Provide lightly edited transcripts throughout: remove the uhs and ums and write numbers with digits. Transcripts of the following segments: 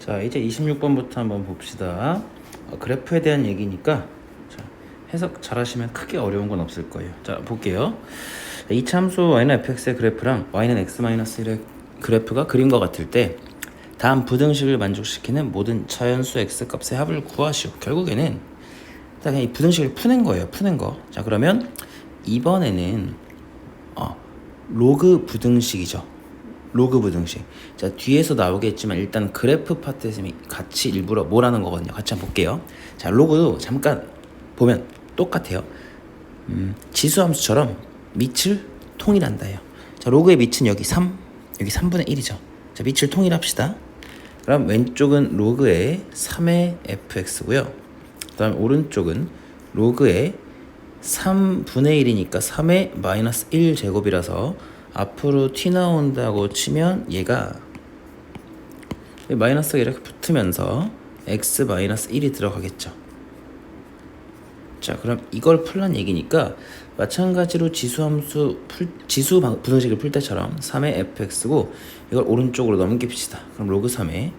자, 이제 26번부터 한번 봅시다. 그래프에 대한 얘기니까 자, 해석 잘 하시면 크게 어려운 건 없을 거예요. 자, 볼게요. 이 참수 y는 fx의 그래프랑 y는 x-1의 그래프가 그림과 같을 때 다음 부등식을 만족시키는 모든 자연수 x 값의 합을 구하시오. 결국에는 그냥 이 부등식을 푸는 거예요. 푸는 거. 자, 그러면 이번에는 로그 부등식이죠. 로그 부등식. 자, 뒤에서 나오겠지만 일단 그래프 파트에서 같이 일부러 뭐라는 거거든요. 같이 한번 볼게요. 자, 로그도 잠깐 보면 똑같아요. 지수함수처럼 밑을 통일한다요. 자, 로그의 밑은 여기 3, 여기 3분의 1이죠. 자, 밑을 통일합시다. 그럼 왼쪽은 로그의 3의 fx고요. 그 다음 오른쪽은 로그의 3분의 1이니까 3의 마이너스 1 제곱이라서 앞으로 t 나온다고 치면 얘가 마이너스가 이렇게 붙으면서 x 마이너스 1이 들어가겠죠. 자, 그럼 이걸 풀란 얘기니까 마찬가지로 지수 부등식을 풀 때처럼 3의 fx고 이걸 오른쪽으로 넘깁시다. 그럼 로그 3의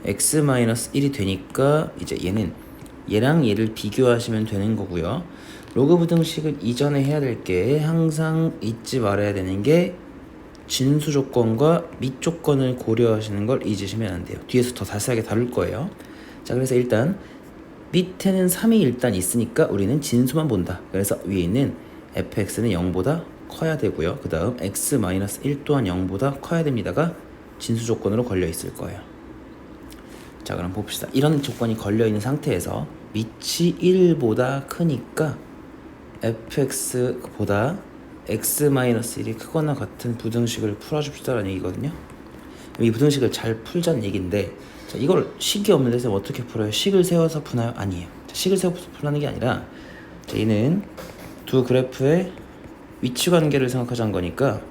x 마이너스 1이 되니까 이제 얘랑 얘를 비교하시면 되는 거고요. 로그 부등식은 이전에 해야 될 게 항상 잊지 말아야 되는 게 진수 조건과 밑 조건을 고려하시는 걸 잊으시면 안 돼요. 뒤에서 더 자세하게 다룰 거예요. 자, 그래서 일단 밑에는 3이 일단 있으니까 우리는 진수만 본다. 그래서 위에 있는 fx는 0보다 커야 되고요. 그 다음 x-1 또한 0보다 커야 됩니다가 진수 조건으로 걸려 있을 거예요. 자, 그럼 봅시다. 이런 조건이 걸려 있는 상태에서 밑이 1보다 크니까 fx보다 x-1이 크거나 같은 부등식을 풀어줍시다라는 얘기거든요. 이 부등식을 잘 풀자는 얘기인데, 자, 이걸 식이 없는 데서 어떻게 풀어요? 식을 세워서 푸나요? 아니에요. 자, 식을 세워서 푸는 게 아니라, 자, 얘는 두 그래프의 위치 관계를 생각하자는 거니까,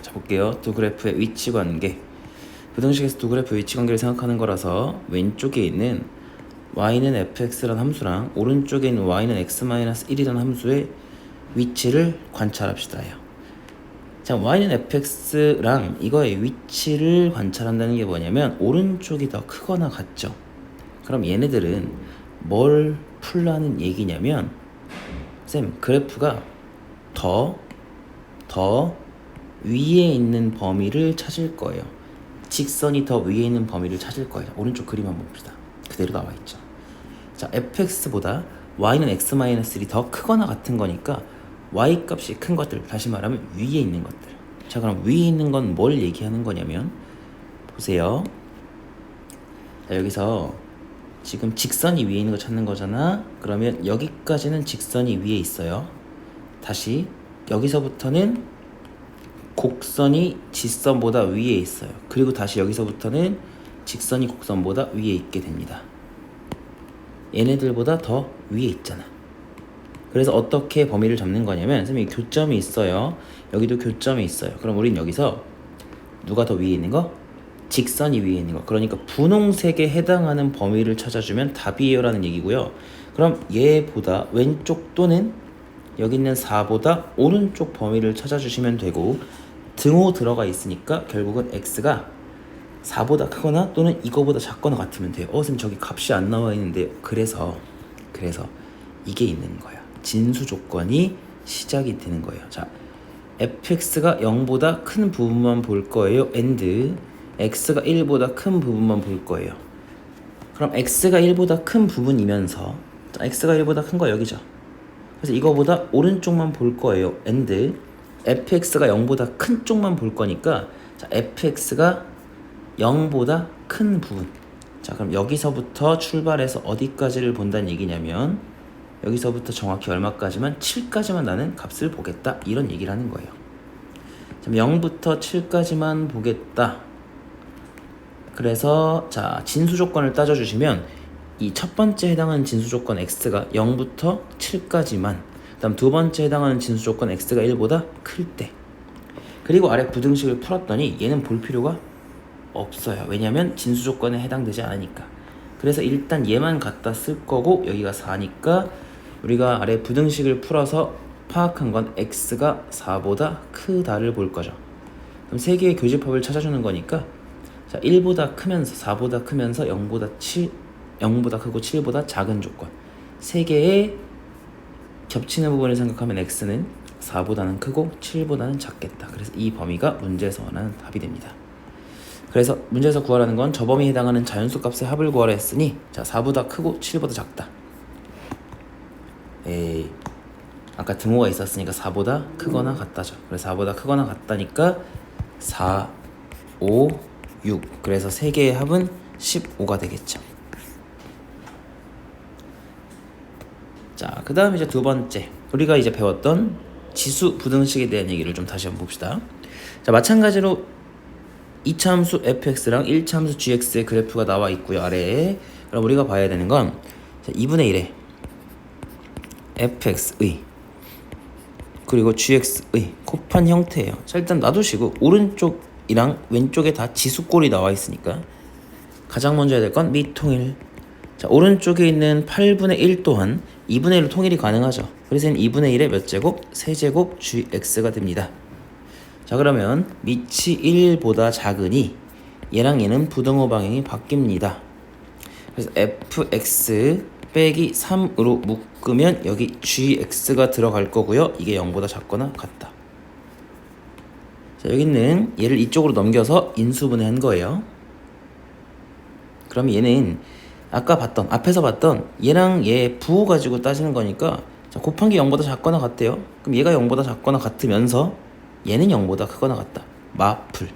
자, 볼게요. 두 그래프의 위치 관계. 부등식에서 두 그래프의 위치 관계를 생각하는 거라서 왼쪽에 있는 y는 fx라는 함수랑 오른쪽에 있는 y는 x-1이라는 함수의 위치를 관찰합시다요. 자, y는 fx랑 이거의 위치를 관찰한다는 게 뭐냐면 오른쪽이 더 크거나 같죠. 그럼 얘네들은 뭘 풀라는 얘기냐면 쌤, 그래프가 더 위에 있는 범위를 찾을 거예요. 직선이 더 위에 있는 범위를 찾을 거예요. 오른쪽 그림 한번 봅시다. 그대로 나와 있죠. 자, fx보다 y는 x-1이 더 크거나 같은 거니까 y 값이 큰 것들, 다시 말하면 위에 있는 것들. 자, 그럼 위에 있는 건 뭘 얘기하는 거냐면 보세요. 자, 여기서 지금 직선이 위에 있는 거 찾는 거잖아. 그러면 여기까지는 직선이 위에 있어요. 다시 여기서부터는 곡선이 지선보다 위에 있어요. 그리고 다시 여기서부터는 직선이 곡선보다 위에 있게 됩니다. 얘네들보다 더 위에 있잖아. 그래서 어떻게 범위를 잡는 거냐면 선생님이 교점이 있어요. 여기도 교점이 있어요. 그럼 우린 여기서 누가 더 위에 있는 거? 직선이 위에 있는 거. 그러니까 분홍색에 해당하는 범위를 찾아주면 답이에요 라는 얘기고요. 그럼 얘보다 왼쪽 또는 여기 있는 4보다 오른쪽 범위를 찾아주시면 되고 등호 들어가 있으니까 결국은 x가 4보다 크거나 또는 이거보다 작거나 같으면 돼요. 선생님 저기 값이 안 나와 있는데 그래서 이게 있는 거야. 진수 조건이 시작이 되는 거예요. 자, fx가 0보다 큰 부분만 볼 거예요. and x가 1보다 큰 부분만 볼 거예요. 그럼 x가 1보다 큰 부분이면서 자, x가 1보다 큰 거 여기죠. 그래서 이거보다 오른쪽만 볼 거예요. and fx가 0보다 큰 쪽만 볼 거니까 자, fx가 0보다 큰 부분. 자, 그럼 여기서부터 출발해서 어디까지를 본다는 얘기냐면 여기서부터 정확히 얼마까지만 7까지만 나는 값을 보겠다 이런 얘기를 하는 거예요. 0부터 7까지만 보겠다. 그래서 자, 진수 조건을 따져주시면 이 첫 번째 해당하는 진수 조건 x가 0부터 7까지만, 그 다음 두 번째 해당하는 진수 조건 x가 1보다 클 때, 그리고 아래 부등식을 풀었더니 얘는 볼 필요가 없어요. 왜냐면 진수 조건에 해당되지 않으니까. 그래서 일단 얘만 갖다 쓸 거고 여기가 4니까 우리가 아래 부등식을 풀어서 파악한 건 x가 4보다 크다를 볼 거죠. 그럼 세 개의 교집합을 찾아주는 거니까 자, 1보다 크면서 4보다 크면서 0보다 크고 7보다 작은 조건. 세 개의 겹치는 부분을 생각하면 x는 4보다는 크고 7보다는 작겠다. 그래서 이 범위가 문제에서 원하는 답이 됩니다. 그래서 문제에서 구하라는 건 저 범위에 해당하는 자연수 값의 합을 구하라 했으니, 자, 4보다 크고 7보다 작다. 에이, 아까 등호가 있었으니까 4보다 크거나 같다죠. 그래서 4보다 크거나 같다니까 4, 5, 6. 그래서 세 개의 합은 15가 되겠죠. 자, 그 다음 이제 두 번째, 우리가 이제 배웠던 지수 부등식에 대한 얘기를 좀 다시 한번 봅시다. 자, 마찬가지로 2차함수 fx랑 1차함수 gx의 그래프가 나와 있고요, 아래에. 그럼 우리가 봐야 되는 건 2분의 1의 fx의 그리고 gx의 곱한 형태예요. 자, 일단 놔두시고 오른쪽이랑 왼쪽에 다 지수꼴이 나와 있으니까 가장 먼저 해야 될 건 미통일. 자, 오른쪽에 있는 8분의 1 또한 2분의 1로 통일이 가능하죠. 그래서 2분의 1의 몇 제곱? 세제곱 gx가 됩니다. 자, 그러면 밑이 1보다 작으니 얘랑 얘는 부등호 방향이 바뀝니다. 그래서 fx 빼기 3으로 묶으면 여기 gx가 들어갈 거고요. 이게 0보다 작거나 같다. 자, 여기는 얘를 이쪽으로 넘겨서 인수분해한 거예요. 그럼 얘는 아까 앞에서 봤던 얘랑 얘 부호 가지고 따지는 거니까, 자, 곱한 게 0보다 작거나 같대요. 그럼 얘가 0보다 작거나 같으면서 얘는 0보다 크거나 같다. 마플.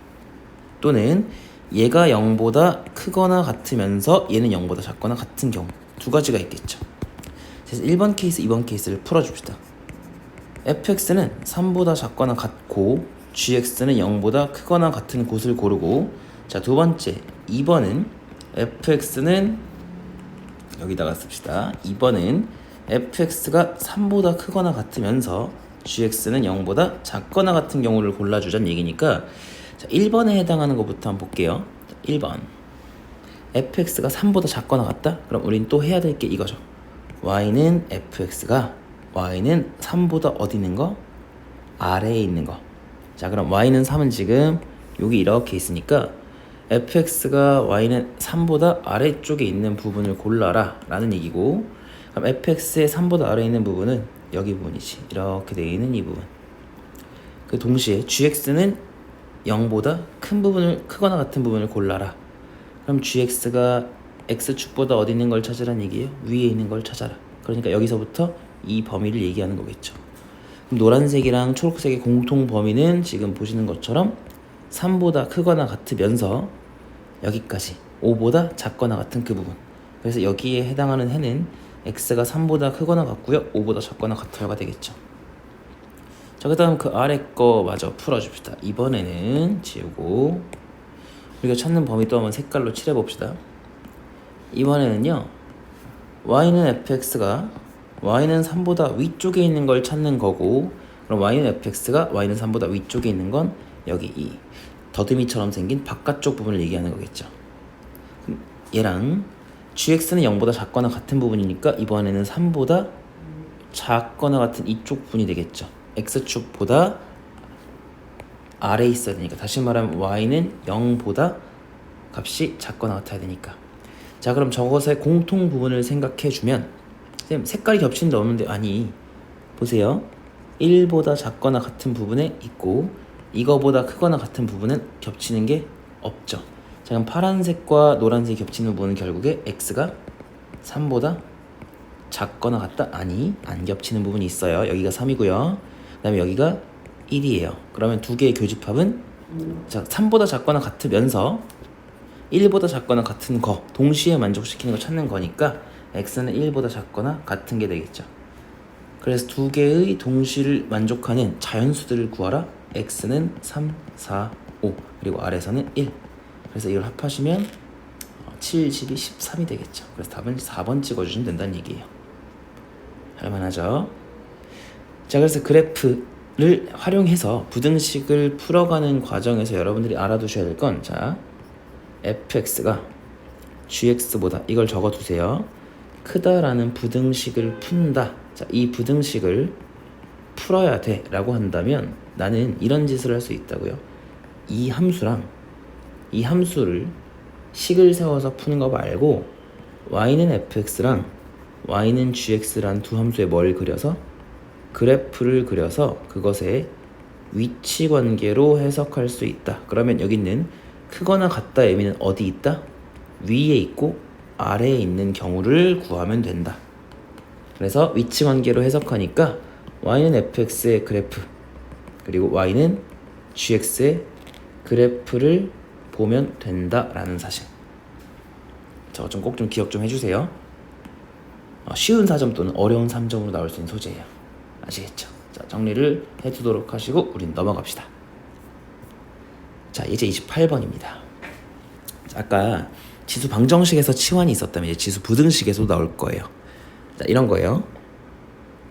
또는 얘가 0보다 크거나 같으면서 얘는 0보다 작거나 같은 경우. 두 가지가 있겠죠. 그래서 1번 케이스, 2번 케이스를 풀어줍시다. fx는 3보다 작거나 같고 gx는 0보다 크거나 같은 곳을 고르고, 자, 두 번째 2번은 fx는 여기다가 씁시다. 2번은 fx가 3보다 크거나 같으면서 gx는 0보다 작거나 같은 경우를 골라주자는 얘기니까, 자, 1번에 해당하는 것부터 한번 볼게요. 1번 fx가 3보다 작거나 같다? 그럼 우린 또 해야 될 게 이거죠. y는 3보다 어디 있는 거? 아래에 있는 거. 자, 그럼 y는 3은 지금 여기 이렇게 있으니까 fx가 y는 3보다 아래쪽에 있는 부분을 골라라 라는 얘기고, 그럼 fx의 3보다 아래에 있는 부분은 여기 부분이지. 이렇게 되어 있는 이 부분. 그 동시에 gx는 0보다 큰 부분을, 크거나 같은 부분을 골라라. 그럼 gx가 x축보다 어디 있는 걸 찾으라는 얘기예요? 위에 있는 걸 찾아라. 그러니까 여기서부터 이 범위를 얘기하는 거겠죠. 그럼 노란색이랑 초록색의 공통 범위는 지금 보시는 것처럼 3보다 크거나 같으면서 여기까지 5보다 작거나 같은 그 부분. 그래서 여기에 해당하는 해는 x가 3보다 크거나 같고요, 5보다 작거나 같아요가 되겠죠. 자, 그 다음 그 아래 거 마저 풀어줍시다. 이번에는 지우고 우리가 찾는 범위 또 한번 색깔로 칠해봅시다. 이번에는요, y는 fx가 y는 3보다 위쪽에 있는 걸 찾는 거고, 그럼 y는 fx가 y는 3보다 위쪽에 있는 건 여기 이 더듬이처럼 생긴 바깥쪽 부분을 얘기하는 거겠죠. 그럼 얘랑 gx는 0보다 작거나 같은 부분이니까 이번에는 3보다 작거나 같은 이쪽 부분이 되겠죠. x축보다 아래에 있어야 되니까, 다시 말하면 y는 0보다 값이 작거나 같아야 되니까. 자, 그럼 저것의 공통 부분을 생각해주면, 선생님 색깔이 겹치는 데 없는데, 아니 보세요, 1보다 작거나 같은 부분에 있고 이거보다 크거나 같은 부분은 겹치는 게 없죠. 자, 그럼 파란색과 노란색이 겹치는 부분은 결국에 x가 3보다 작거나 같다? 아니, 안 겹치는 부분이 있어요. 여기가 3이고요 그 다음에 여기가 1이에요 그러면 두 개의 교집합은, 자, 3보다 작거나 같으면서 1보다 작거나 같은 거, 동시에 만족시키는 거 찾는 거니까 x는 1보다 작거나 같은 게 되겠죠. 그래서 두 개의 동시를 만족하는 자연수들을 구하라. x는 3, 4, 5 그리고 아래에서는 1. 그래서 이걸 합하시면 7, 12, 13이 되겠죠. 그래서 답은 4번 찍어주시면 된다는 얘기예요. 할만하죠? 자, 그래서 그래프를 활용해서 부등식을 풀어가는 과정에서 여러분들이 알아두셔야 될 건, 자, fx가 gx보다, 이걸 적어두세요, 크다라는 부등식을 푼다. 자, 이 부등식을 풀어야 돼 라고 한다면 나는 이런 짓을 할 수 있다고요. 이 함수랑 이 함수를 식을 세워서 푸는 거 말고 y는 fx랑 y는 gx란 두 함수에 뭘 그려서 그래프를 그려서 그것의 위치 관계로 해석할 수 있다. 그러면 여기 있는 크거나 같다 의미는 어디 있다? 위에 있고 아래에 있는 경우를 구하면 된다. 그래서 위치 관계로 해석하니까 y는 fx의 그래프 그리고 y는 gx의 그래프를 보면 된다라는 사실. 저거 좀 꼭 좀 기억 좀 해주세요. 쉬운 4점 또는 어려운 3점으로 나올 수 있는 소재예요. 아시겠죠? 자, 정리를 해두도록 하시고 우린 넘어갑시다. 자, 이제 28번입니다. 아까 지수 방정식에서 치환이 있었다면 이제 지수 부등식에서 나올 거예요. 자, 이런 거예요.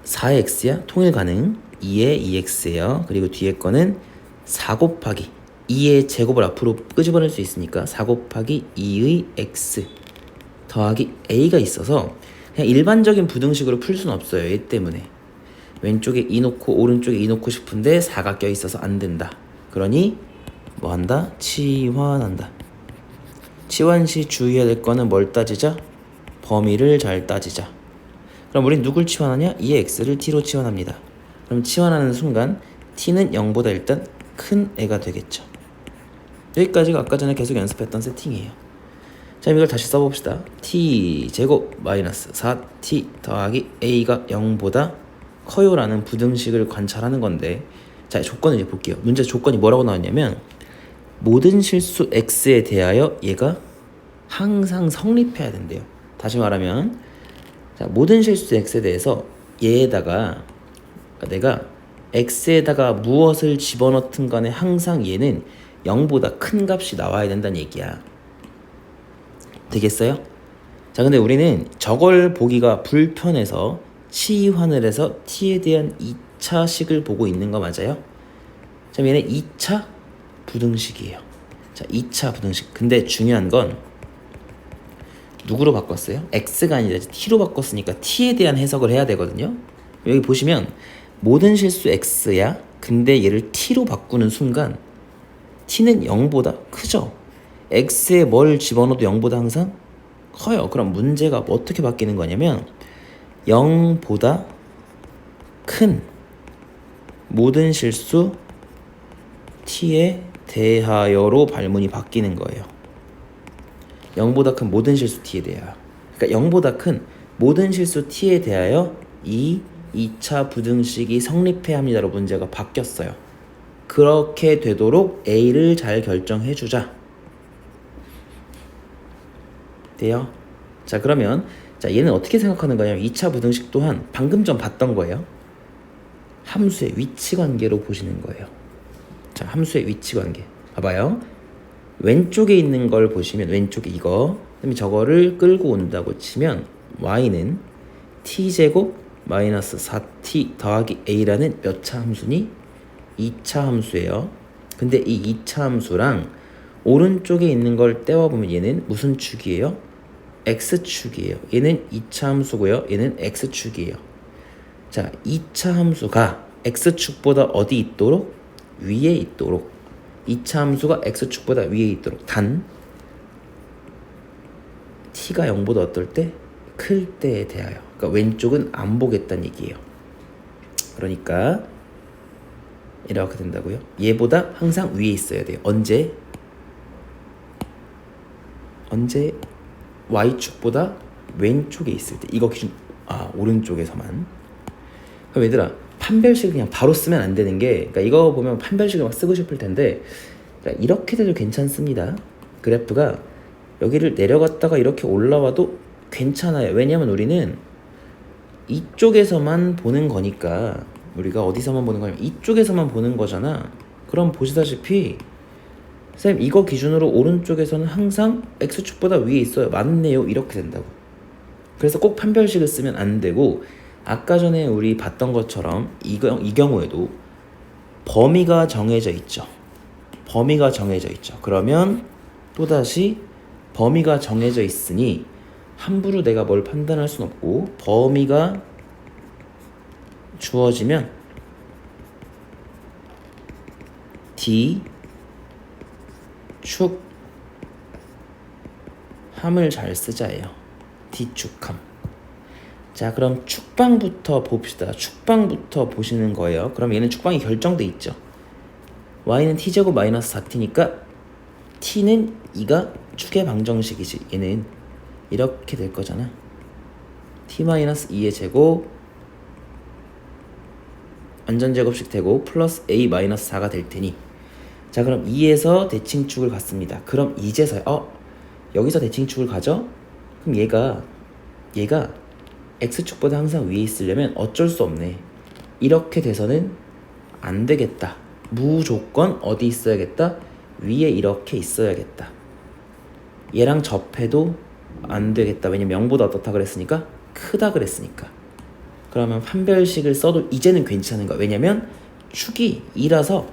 4x야 통일 가능 2의 2x예요. 그리고 뒤에 거는 4 곱하기 2의 제곱을 앞으로 끄집어낼 수 있으니까 4 곱하기 2의 x 더하기 a가 있어서 그냥 일반적인 부등식으로 풀 수는 없어요. 얘 때문에 왼쪽에 2 놓고 오른쪽에 2 놓고 싶은데 4가 껴있어서 안 된다. 그러니 뭐 한다? 치환한다. 치환 시 주의해야 될 거는 뭘 따지자? 범위를 잘 따지자. 그럼 우린 누굴 치환하냐? 2의 x를 t로 치환합니다. 그럼 치환하는 순간 t는 0보다 일단 큰 애가 되겠죠. 여기까지가 아까 전에 계속 연습했던 세팅이에요. 자, 이걸 다시 써봅시다. t 제곱 마이너스 4t 더하기 a가 0보다 커요라는 부등식을 관찰하는 건데, 자, 조건을 이제 볼게요. 문제 조건이 뭐라고 나왔냐면 모든 실수 x에 대하여 얘가 항상 성립해야 된대요. 다시 말하면 자, 모든 실수 x에 대해서 얘에다가 그러니까 내가 x에다가 무엇을 집어넣든 간에 항상 얘는 0보다 큰 값이 나와야 된다는 얘기야. 되겠어요? 자, 근데 우리는 저걸 보기가 불편해서 치환을 해서 t에 대한 2차식을 보고 있는 거 맞아요? 자, 얘는 2차 부등식이에요. 자, 2차 부등식. 근데 중요한 건 누구로 바꿨어요? x가 아니라 t로 바꿨으니까 t에 대한 해석을 해야 되거든요. 여기 보시면 모든 실수 x야. 근데 얘를 t로 바꾸는 순간 t는 0보다 크죠? x에 뭘 집어넣어도 0보다 항상 커요. 그럼 문제가 뭐 어떻게 바뀌는 거냐면 0보다 큰 모든 실수 t에 대하여로 발문이 바뀌는 거예요. 0보다 큰 모든 실수 t에 대하여. 그러니까 0보다 큰 모든 실수 t에 대하여 이 2차 부등식이 성립해야 합니다로 문제가 바뀌었어요. 그렇게 되도록 a를 잘 결정해 주자. 돼요? 자, 그러면 자, 얘는 어떻게 생각하는 거냐면 2차 부등식 또한 방금 전 봤던 거예요. 함수의 위치 관계로 보시는 거예요. 자, 함수의 위치 관계. 봐봐요. 왼쪽에 있는 걸 보시면 왼쪽에 이거 그다음에 저거를 끌고 온다고 치면 y는 t제곱 마이너스 4t 더하기 a라는 몇 차 함수니? 2차 함수예요. 근데 이 2차 함수랑 오른쪽에 있는 걸 떼어보면 얘는 무슨 축이에요? x축이에요. 얘는 2차 함수고요. 얘는 x축이에요. 자, 2차 함수가 x축보다 어디 있도록? 위에 있도록. 2차 함수가 x축보다 위에 있도록. 단 t가 0보다 어떨 때? 클 때에 대하여. 그러니까 왼쪽은 안 보겠다는 얘기예요. 그러니까 이렇게 된다고요. 얘보다 항상 위에 있어야 돼요. 언제 y축보다 왼쪽에 있을 때. 이거 기준 오른쪽에서만. 그럼 얘들아 판별식을 그냥 바로 쓰면 안 되는 게, 그러니까 이거 보면 판별식을 막 쓰고 싶을 텐데, 그러니까 이렇게 돼도 괜찮습니다. 그래프가 여기를 내려갔다가 이렇게 올라와도 괜찮아요. 왜냐면 우리는 이쪽에서만 보는 거니까. 우리가 어디서만 보는 거냐면 이쪽에서만 보는 거잖아. 그럼 보시다시피 쌤 이거 기준으로 오른쪽에서는 항상 x축보다 위에 있어요. 맞네요. 이렇게 된다고. 그래서 꼭 판별식을 쓰면 안 되고, 아까 전에 우리 봤던 것처럼 이 경우에도 범위가 정해져 있죠. 범위가 정해져 있죠. 그러면 또다시 범위가 정해져 있으니 함부로 내가 뭘 판단할 순 없고, 범위가 주어지면 d 축 함을 잘 쓰자예요. D축함. 자, 그럼 축방부터 봅시다. 축방부터 보시는 거예요. 그럼 얘는 축방이 결정돼 있죠. y는 t제곱 마이너스 4t니까 t는 2가 축의 방정식이지. 얘는 이렇게 될 거잖아. t 마이너스 2의 제곱 완전 제곱식 되고 플러스 a 마이너스 4가 될 테니, 자, 그럼 2에서 대칭축을 갖습니다. 그럼 이제서야 여기서 대칭축을 가죠? 그럼 얘가 x축보다 항상 위에 있으려면 어쩔 수 없네. 이렇게 돼서는 안 되겠다. 무조건 어디 있어야겠다? 위에 이렇게 있어야겠다. 얘랑 접해도 안 되겠다. 왜냐면 0보다 어떻다 그랬으니까? 크다 그랬으니까. 그러면 판별식을 써도 이제는 괜찮은 거야. 왜냐면 축이 2라서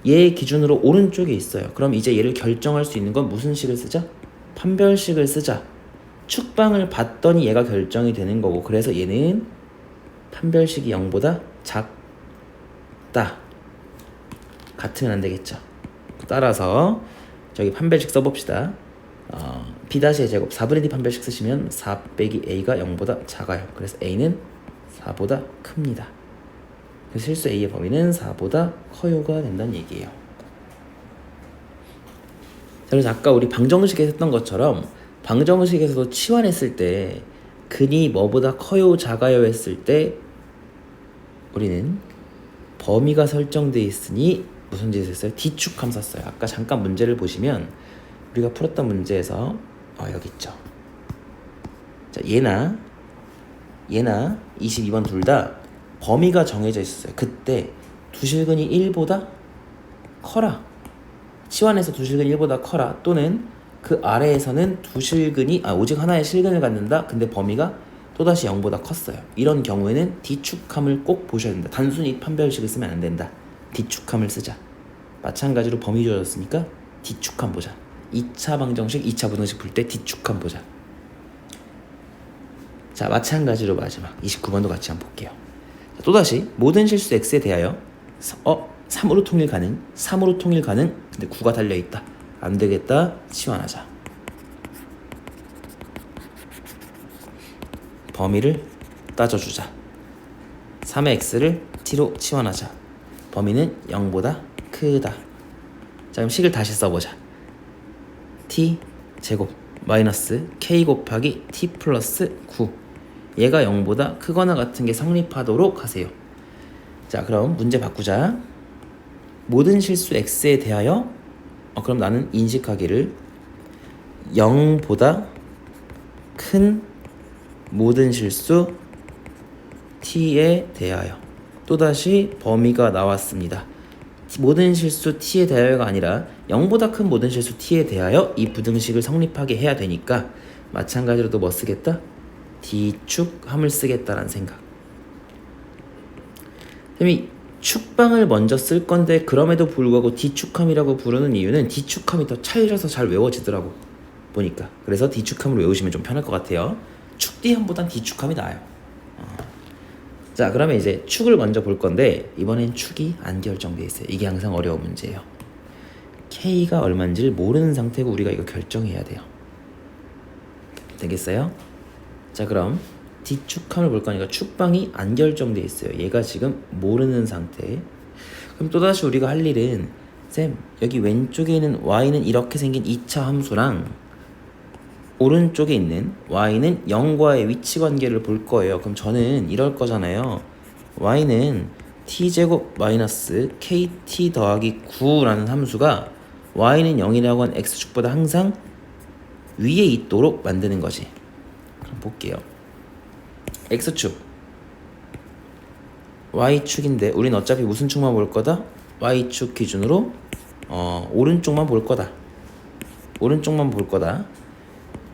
얘 기준으로 오른쪽에 있어요. 그럼 이제 얘를 결정할 수 있는 건 무슨 식을 쓰자? 판별식을 쓰자. 축방을 봤더니 얘가 결정이 되는 거고, 그래서 얘는 판별식이 0보다 작다. 같으면 안 되겠죠. 따라서 저기 판별식 써봅시다. b의 제곱 4분의 d 판별식 쓰시면 4 빼기 a가 0보다 작아요. 그래서 a는 4보다 큽니다. 그래서 실수 a의 범위는 4보다 커요가 된다는 얘기예요. 자, 그래서 아까 우리 방정식에서 했던 것처럼 방정식에서도 치환했을 때 근이 뭐보다 커요 작아요 했을 때 우리는 범위가 설정되어 있으니 무슨 짓을 했어요? D축함 썼어요. 아까 잠깐 문제를 보시면 우리가 풀었던 문제에서 여기 있죠. 자, 얘나 22번 둘 다 범위가 정해져 있었어요. 그때 두실근이 1보다 커라. 치환해서 두실근이 1보다 커라. 또는 그 아래에서는 두실근이 오직 하나의 실근을 갖는다. 근데 범위가 또다시 0보다 컸어요. 이런 경우에는 D축함을 꼭 보셔야 된다. 단순히 판별식을 쓰면 안 된다. D축함을 쓰자. 마찬가지로 범위 주어졌으니까 D축함 보자. 2차 방정식, 2차 부등식 풀 때 D축함 보자. 자, 마찬가지로 마지막 29번도 같이 한번 볼게요. 자, 또다시 모든 실수 x에 대하여 3으로 통일 가능, 3으로 통일 가능. 근데 9가 달려있다. 안 되겠다. 치환하자. 범위를 따져주자. 3의 x를 t로 치환하자. 범위는 0보다 크다. 자, 그럼 식을 다시 써보자. t 제곱 마이너스 k 곱하기 t 플러스 9. 얘가 0보다 크거나 같은 게 성립하도록 하세요. 자, 그럼 문제 바꾸자. 모든 실수 x에 대하여 그럼 나는 인식하기를 0보다 큰 모든 실수 t에 대하여. 또다시 범위가 나왔습니다. 모든 실수 t에 대하여가 아니라 0보다 큰 모든 실수 t에 대하여 이 부등식을 성립하게 해야 되니까 마찬가지로 또 뭐 쓰겠다? D축함을 쓰겠다라는 생각. 이 축방을 먼저 쓸 건데 그럼에도 불구하고 D축함이라고 부르는 이유는 D축함이 더 찰져서 잘 외워지더라고 보니까. 그래서 D축함을 외우시면 좀 편할 것 같아요. 축D함보단 D축함이 나아요. 자, 그러면 이제 축을 먼저 볼 건데 이번엔 축이 안 결정돼 있어요. 이게 항상 어려운 문제예요. K가 얼마인지를 모르는 상태고 우리가 이거 결정해야 돼요. 되겠어요? 자, 그럼 D축함을 볼 거니까 축방이 안 결정돼 있어요. 얘가 지금 모르는 상태. 그럼 또다시 우리가 할 일은 쌤, 여기 왼쪽에 있는 y는 이렇게 생긴 2차 함수랑 오른쪽에 있는 y는 0과의 위치 관계를 볼 거예요. 그럼 저는 이럴 거잖아요. y는 t제곱 마이너스 kt 더하기 9라는 함수가 y는 0이라고 한 x축보다 항상 위에 있도록 만드는 거지. 그럼 볼게요. x축 y축인데 우린 어차피 무슨 축만 볼 거다? y축 기준으로 오른쪽만 볼 거다. 오른쪽만 볼 거다.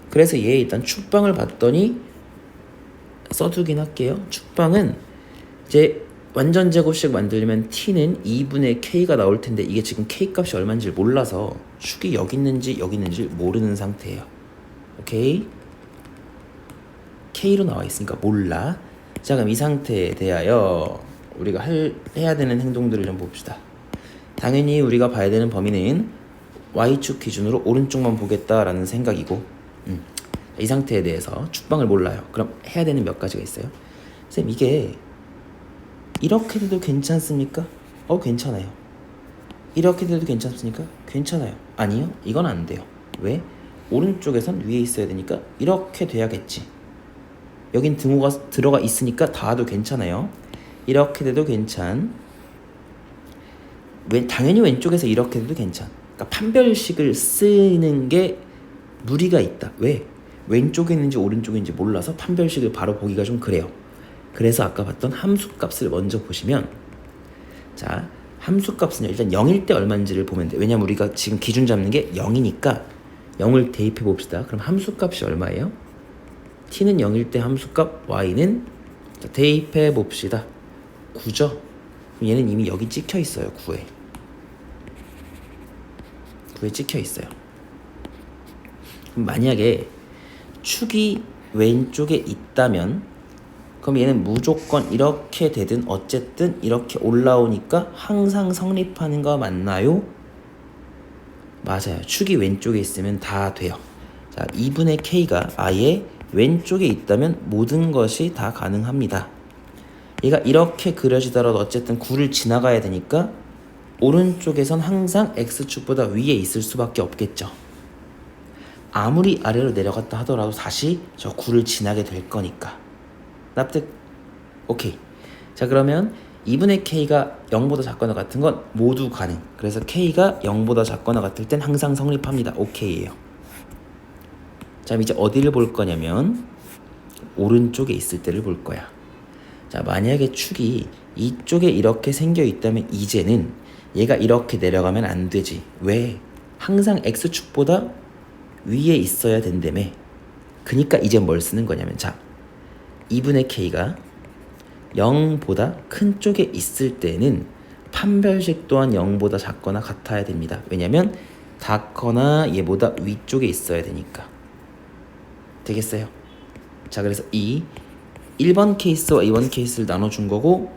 그래서 얘 일단 축방을 봤더니 써두긴 할게요. 축방은 이제 완전 제곱식 만들려면 t는 2분의 k가 나올 텐데 이게 지금 k 값이 얼마인지 몰라서 축이 여기 있는지 여기 있는지 모르는 상태예요. 오케이? k로 나와 있으니까 몰라. 자, 그럼 이 상태에 대하여 우리가 해야 되는 행동들을 좀 봅시다. 당연히 우리가 봐야 되는 범위는 y축 기준으로 오른쪽만 보겠다라는 생각이고 이 상태에 대해서 죽방을 몰라요. 그럼 해야 되는 몇 가지가 있어요. 선생님 이게 이렇게 돼도 괜찮습니까? 괜찮아요. 이렇게 돼도 괜찮습니까? 괜찮아요. 아니요, 이건 안 돼요. 왜? 오른쪽에선 위에 있어야 되니까 이렇게 돼야겠지. 여긴 등호가 들어가 있으니까 닿아도 괜찮아요. 이렇게 돼도 괜찮. 당연히 왼쪽에서 이렇게 돼도 괜찮. 그러니까 판별식을 쓰는 게 무리가 있다. 왜? 왼쪽에 있는지 오른쪽에 있는지 몰라서 판별식을 바로 보기가 좀 그래요. 그래서 아까 봤던 함수값을 먼저 보시면, 자, 함수값은 일단 0일 때 얼마인지를 보면 돼. 왜냐면 우리가 지금 기준 잡는 게 0이니까 0을 대입해 봅시다. 그럼 함수값이 얼마예요? t는 0일 때 함수값 y는, 자, 대입해 봅시다. 9죠? 그럼 얘는 이미 여기 찍혀 있어요. 9에 찍혀 있어요. 그럼 만약에 축이 왼쪽에 있다면 그럼 얘는 무조건 이렇게 되든 어쨌든 이렇게 올라오니까 항상 성립하는 거 맞나요? 맞아요. 축이 왼쪽에 있으면 다 돼요. 자, 2분의 k가 아예 왼쪽에 있다면 모든 것이 다 가능합니다. 얘가 이렇게 그려지더라도 어쨌든 9를 지나가야 되니까 오른쪽에선 항상 x축보다 위에 있을 수밖에 없겠죠. 아무리 아래로 내려갔다 하더라도 다시 저 9를 지나게 될 거니까. 납득? 오케이. 자, 그러면 2분의 k가 0보다 작거나 같은 건 모두 가능. 그래서 k가 0보다 작거나 같을 땐 항상 성립합니다. 오케이예요. 자, 이제 어디를 볼 거냐면 오른쪽에 있을 때를 볼 거야. 자, 만약에 축이 이쪽에 이렇게 생겨 있다면 이제는 얘가 이렇게 내려가면 안 되지. 왜? 항상 x축보다 위에 있어야 된다며. 그니까 이제 뭘 쓰는 거냐면, 자, 2분의 k가 0보다 큰 쪽에 있을 때는 판별식 또한 0보다 작거나 같아야 됩니다. 왜냐면 닿거나 얘보다 위쪽에 있어야 되니까. 되겠어요? 자, 그래서 이 1번 케이스와 2번 케이스를 나눠준 거고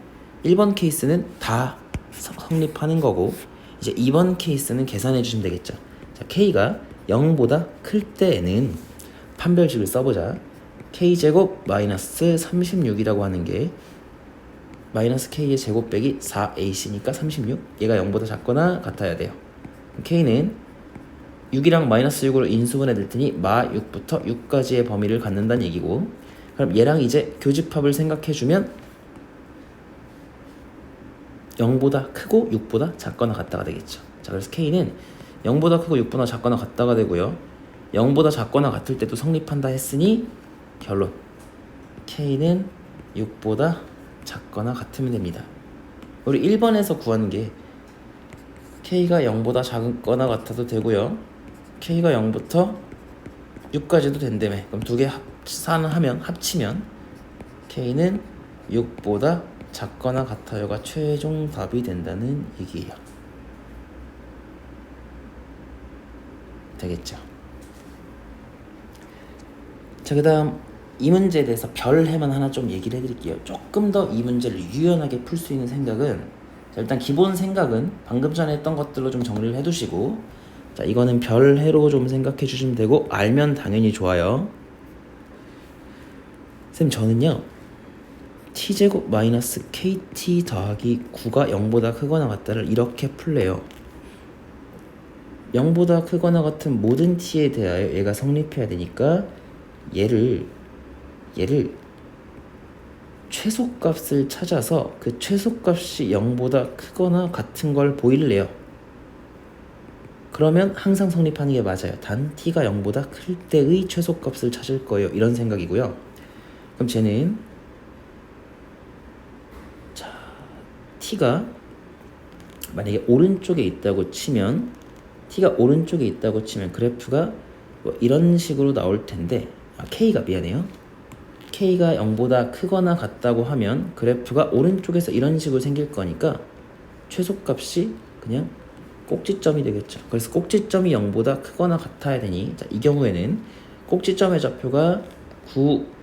1번 케이스는 다 성립하는 거고 이제 2번 케이스는 계산해 주시면 되겠죠. 자, k가 0보다 클 때에는 판별식을 써보자. k제곱 마이너스 36이라고 하는 게 마이너스 k의 제곱 빼기 4ac니까 36. 얘가 0보다 작거나 같아야 돼요. k는 6이랑 마이너스 6으로 인수분해 될 테니 마 6부터 6까지의 범위를 갖는다는 얘기고, 그럼 얘랑 이제 교집합을 생각해주면 0보다 크고 6보다 작거나 같다가 되겠죠. 자, 그래서 k는 0보다 크고 6보다 작거나 같다가 되고요. 0보다 작거나 같을 때도 성립한다 했으니 결론 k는 6보다 작거나 같으면 됩니다. 우리 1번에서 구하는 게 k가 0보다 작거나 같아도 되고요. k가 0부터 6까지도 된다며. 그럼 두 개 합치면 k는 6보다 작거나 같아요가 최종 답이 된다는 얘기예요. 되겠죠? 자, 그 다음 이 문제에 대해서 별해만 하나 좀 얘기를 해드릴게요. 조금 더 이 문제를 유연하게 풀 수 있는 생각은, 자, 일단 기본 생각은 방금 전에 했던 것들로 좀 정리를 해두시고, 자, 이거는 별해로 좀 생각해 주시면 되고, 알면 당연히 좋아요. 쌤, 저는요 t제곱 마이너스 kt 더하기 9가 0보다 크거나 같다를 이렇게 풀래요. 0보다 크거나 같은 모든 t에 대하여 얘가 성립해야 되니까 얘를 최소값을 찾아서 그 최소값이 0보다 크거나 같은 걸 보일래요. 그러면 항상 성립하는 게 맞아요. 단 t가 0보다 클 때의 최소값을 찾을 거예요. 이런 생각이고요. 그럼 쟤는 자, t가 만약에 오른쪽에 있다고 치면 그래프가 뭐 이런 식으로 나올 텐데, k가 미안해요. k가 0보다 크거나 같다고 하면 그래프가 오른쪽에서 이런 식으로 생길 거니까 최소값이 그냥 꼭지점이 되겠죠. 그래서 꼭지점이 0보다 크거나 같아야 되니, 자, 이 경우에는 꼭지점의 좌표가 9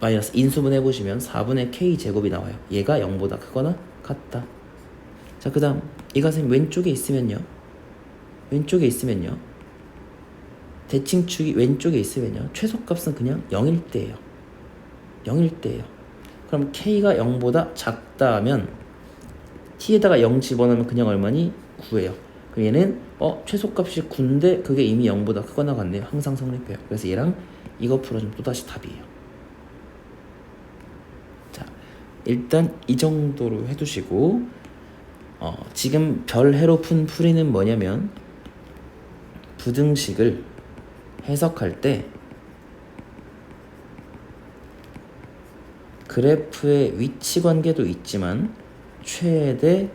마이너스 인수분해 보시면 4분의 k 제곱이 나와요. 얘가 0보다 크거나 같다. 자, 그 다음 얘가 선생님 왼쪽에 있으면요 대칭축이 왼쪽에 있으면요 최소값은 그냥 0일 때예요. 0일 때예요. 그럼 K가 0보다 작다 하면 T에다가 0 집어넣으면 그냥 얼마니? 9예요. 그럼 얘는 최소값이 9인데 그게 이미 0보다 크거나 같네요. 항상 성립해요. 그래서 얘랑 이거 풀어주면 또다시 답이에요. 자, 일단 이 정도로 해두시고 지금 별해로 푼 풀이는 뭐냐면 부등식을 해석할 때 그래프의 위치 관계도 있지만 최대,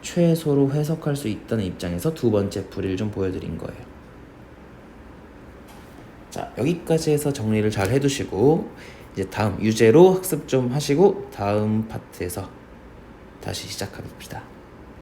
최소로 해석할 수 있다는 입장에서 두 번째 풀이를 좀 보여드린 거예요. 자, 여기까지 해서 정리를 잘 해두시고 이제 다음 유제로 학습 좀 하시고 다음 파트에서 다시 시작해봅시다.